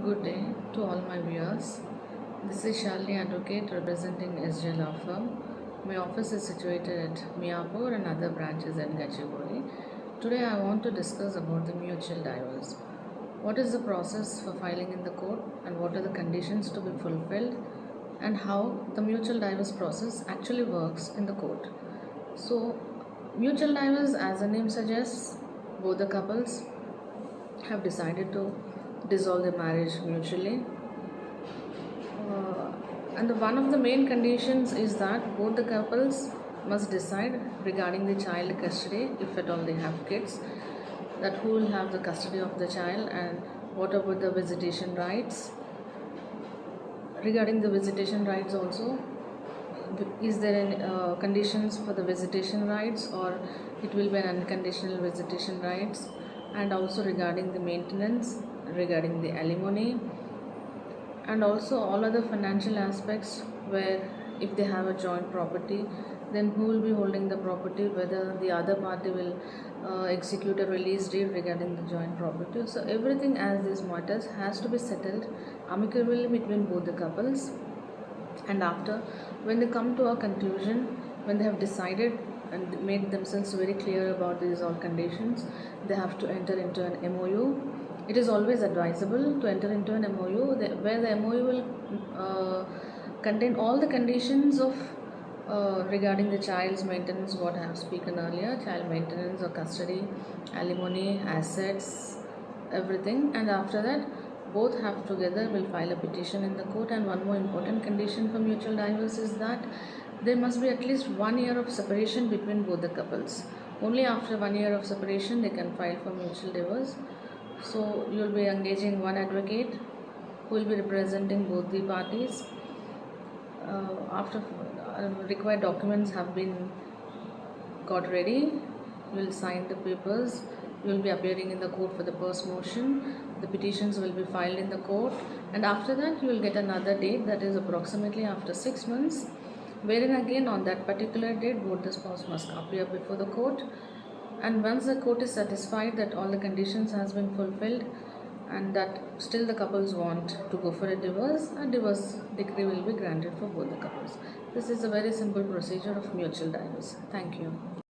Good day to all my viewers. This is Shalini Advocate representing SJ Law Firm. My office is situated at Miapur and other branches in Gachibowli. Today I want to discuss about the mutual divorce. What is the process for filing in the court and what are the conditions to be fulfilled and how the mutual divorce process actually works in the court. So, mutual divorce, as the name suggests, both the couples have decided to dissolve their marriage mutually. And one of the main conditions is that both the couples must decide regarding the child custody, if at all they have kids, that who will have the custody of the child and what about the visitation rights. Regarding the visitation rights also, is there any conditions for the visitation rights or it will be an unconditional visitation rights, and also regarding the maintenance, regarding the alimony, and also all other financial aspects where if they have a joint property, then who will be holding the property, whether the other party will execute a release deed regarding the joint property. So everything as these matters has to be settled amicably between both the couples, and after when they come to a conclusion, when they have decided and made themselves very clear about these all conditions, they have to enter into an MOU. It is always advisable to enter into an MOU where the MOU will contain all the conditions of regarding the child's maintenance, what I have spoken earlier, child maintenance or custody, alimony, assets, everything. And after that, both have together will file a petition in the court. And one more important condition for mutual divorce is that there must be at least 1 year of separation between both the couples. Only after 1 year of separation they can file for mutual divorce. So you will be engaging one advocate who will be representing both the parties. After required documents have been got ready, you will sign the papers. You will be appearing in the court for the first motion. The petitions will be filed in the court, and after that you will get another date, that is approximately after 6 months, wherein again on that particular date both the spouse must appear before the court. And once the court is satisfied that all the conditions has been fulfilled and that still the couples want to go for a divorce decree will be granted for both the couples. This is a very simple procedure of mutual divorce. Thank you.